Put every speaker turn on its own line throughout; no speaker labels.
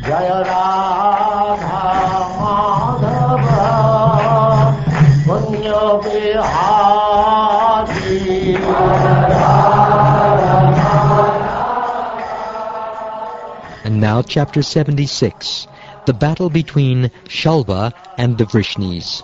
Jaya Radha Madhava Punya Bihari.
And now chapter 76, the battle between Salva and the Vrsnis.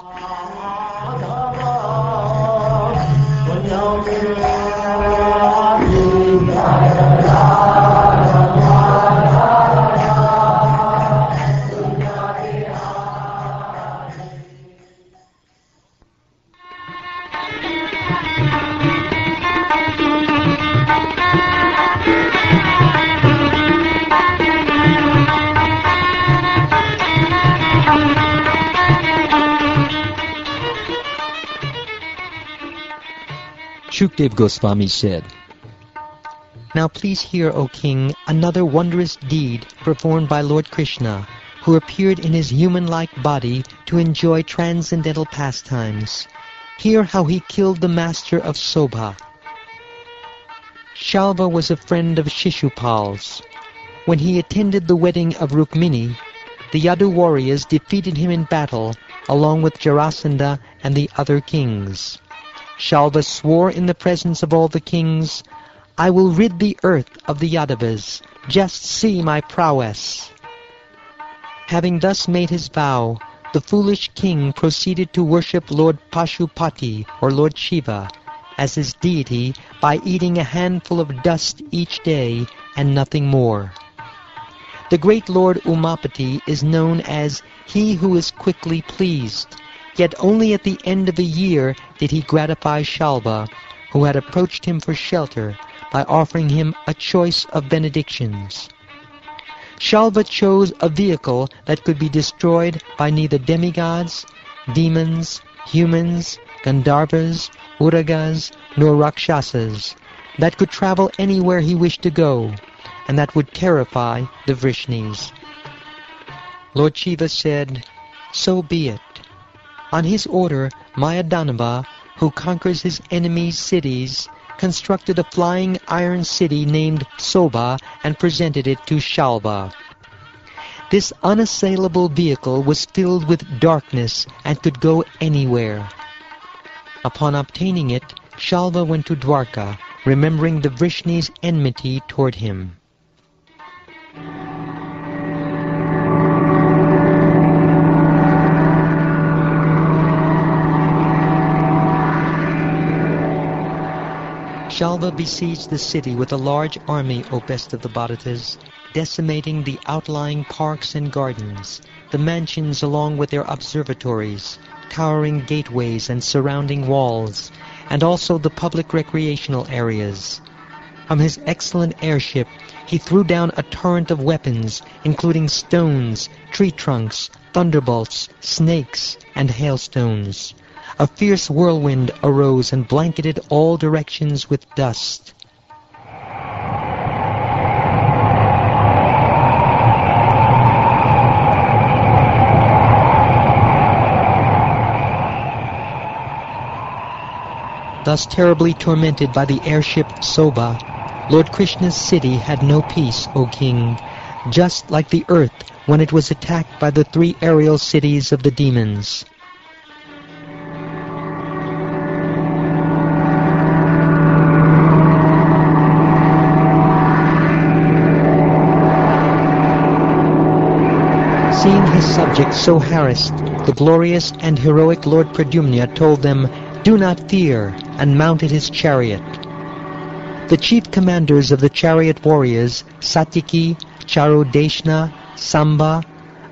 Shukdev Goswami said, "Now please hear, O king, another wondrous deed performed by Lord Krishna, who appeared in his human-like body to enjoy transcendental pastimes. Hear how he killed the master of Sobha." Salva was a friend of Shishupal's. When he attended the wedding of Rukmini, the Yadu warriors defeated him in battle, along with Jarasandha and the other kings. Salva swore in the presence of all the kings, "I will rid the earth of the Yadavas. Just see my prowess." Having thus made his vow, the foolish king proceeded to worship Lord Pashupati, or Lord Shiva, as his deity by eating a handful of dust each day and nothing more. The great Lord Umapati is known as he who is quickly pleased, yet only at the end of a year did he gratify Salva, who had approached him for shelter, by offering him a choice of benedictions. Salva chose a vehicle that could be destroyed by neither demigods, demons, humans, Gandharvas, Uragas, nor Rakshasas, that could travel anywhere he wished to go, and that would terrify the Vrsnis. Lord Shiva said, "So be it." On his order, Mayadanava, who conquers his enemies' cities, constructed a flying iron city named Sobha and presented it to Salva. This unassailable vehicle was filled with darkness and could go anywhere. Upon obtaining it, Salva went to Dwarka, remembering the Vrsnis' enmity toward him. Salva besieged the city with a large army, O best of the Bharatas, decimating the outlying parks and gardens, the mansions along with their observatories, towering gateways and surrounding walls, and also the public recreational areas. From his excellent airship, he threw down a torrent of weapons, including stones, tree trunks, thunderbolts, snakes, and hailstones. A fierce whirlwind arose and blanketed all directions with dust. Thus terribly tormented by the airship Sobha, Lord Krishna's city had no peace, O king, just like the earth when it was attacked by the three aerial cities of the demons. Seeing his subjects so harassed, the glorious and heroic Lord Pradyumna told them, "Do not fear," and mounted his chariot. The chief commanders of the chariot warriors, Satyaki, Charudeshna, Samba,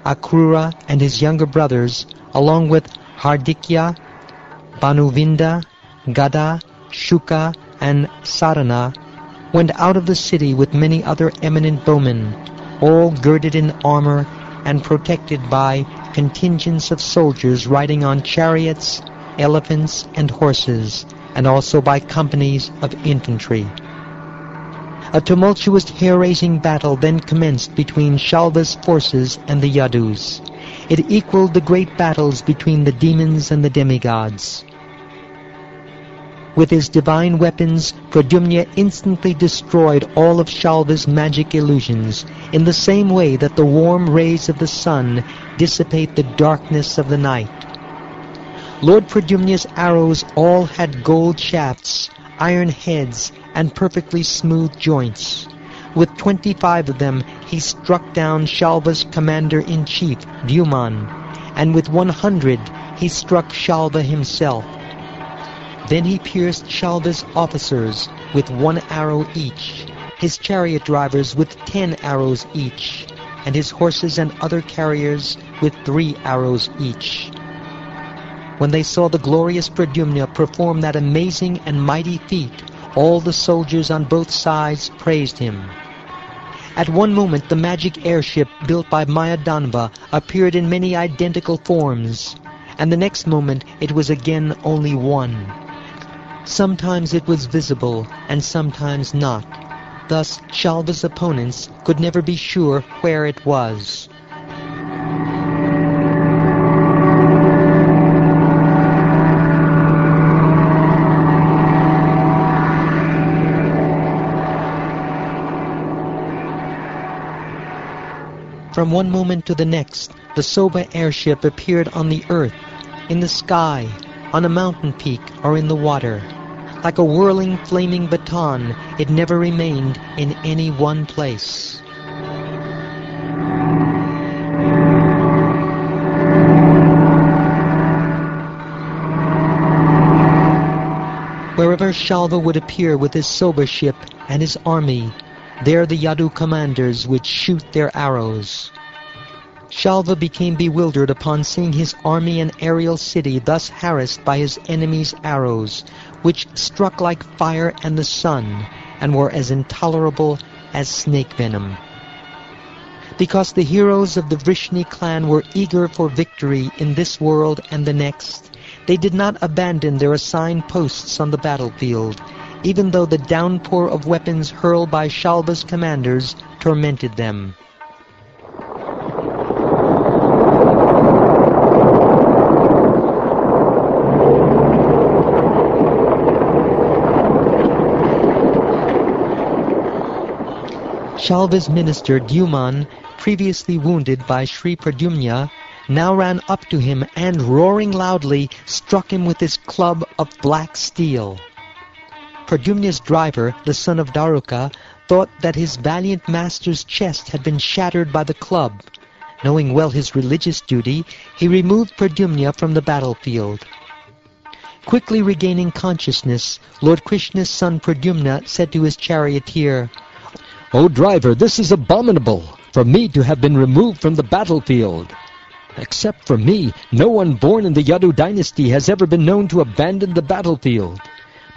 Akrura, and his younger brothers, along with Hardikya, Banuvinda, Gada, Shuka, and Sarana, went out of the city with many other eminent bowmen, all girded in armor and protected by contingents of soldiers riding on chariots, elephants, and horses, and also by companies of infantry. A tumultuous hair-raising battle then commenced between Salva's forces and the Yadus. It equaled the great battles between the demons and the demigods. With his divine weapons, Pradyumna instantly destroyed all of Shalva's magic illusions, in the same way that the warm rays of the sun dissipate the darkness of the night. Lord Pradyumna's arrows all had gold shafts, iron heads, and perfectly smooth joints. With 25 of them, he struck down Shalva's commander-in-chief, Dyuman, and with 100 he struck Shalva himself. Then he pierced Shalva's officers with 1 arrow each, his chariot drivers with 10 arrows each, and his horses and other carriers with 3 arrows each. When they saw the glorious Pradyumna perform that amazing and mighty feat, all the soldiers on both sides praised him. At one moment the magic airship built by Mayadanva appeared in many identical forms, and the next moment it was again only one. Sometimes it was visible, and sometimes not. Thus Shalva's opponents could never be sure where it was. From one moment to the next, the Soba airship appeared on the earth, in the sky, on a mountain peak, or in the water. Like a whirling, flaming baton, it never remained in any one place. Wherever Shalva would appear with his Soba ship and his army, there the Yadu commanders would shoot their arrows. Shalva became bewildered upon seeing his army and aerial city thus harassed by his enemies' arrows, which struck like fire and the sun, and were as intolerable as snake venom. Because the heroes of the Vrishni clan were eager for victory in this world and the next, they did not abandon their assigned posts on the battlefield, even though the downpour of weapons hurled by Shalva's commanders tormented them. Shalva's minister Dyuman, previously wounded by Sri Pradyumna, now ran up to him and, roaring loudly, struck him with his club of black steel. Pradyumna's driver, the son of Daruka, thought that his valiant master's chest had been shattered by the club. Knowing well his religious duty, he removed Pradyumna from the battlefield. Quickly regaining consciousness, Lord Krishna's son Pradyumna said to his charioteer,
"O driver, this is abominable, for me to have been removed from the battlefield. Except for me, no one born in the Yadu dynasty has ever been known to abandon the battlefield.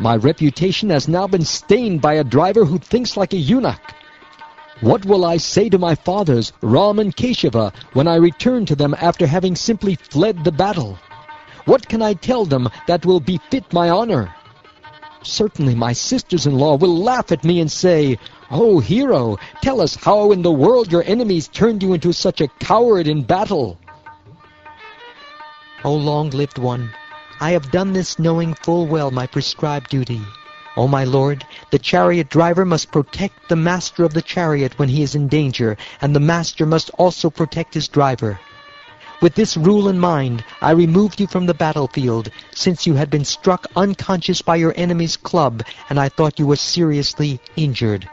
My reputation has now been stained by a driver who thinks like a eunuch. What will I say to my fathers, Ram and Keshava, when I return to them after having simply fled the battle? What can I tell them that will befit my honor? Certainly my sisters-in-law will laugh at me and say, 'Oh, hero, tell us how in the world your enemies turned you into such a coward in battle.'"
O long-lived one, I have done this knowing full well my prescribed duty. O my lord, the chariot driver must protect the master of the chariot when he is in danger, and the master must also protect his driver. With this rule in mind, I removed you from the battlefield, since you had been struck unconscious by your enemy's club, and I thought you were seriously injured.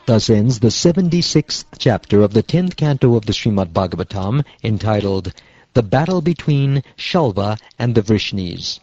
Thus ends the 76th chapter of the 10th canto of the Srimad Bhagavatam, entitled The Battle Between Shalva and the Vrishnis.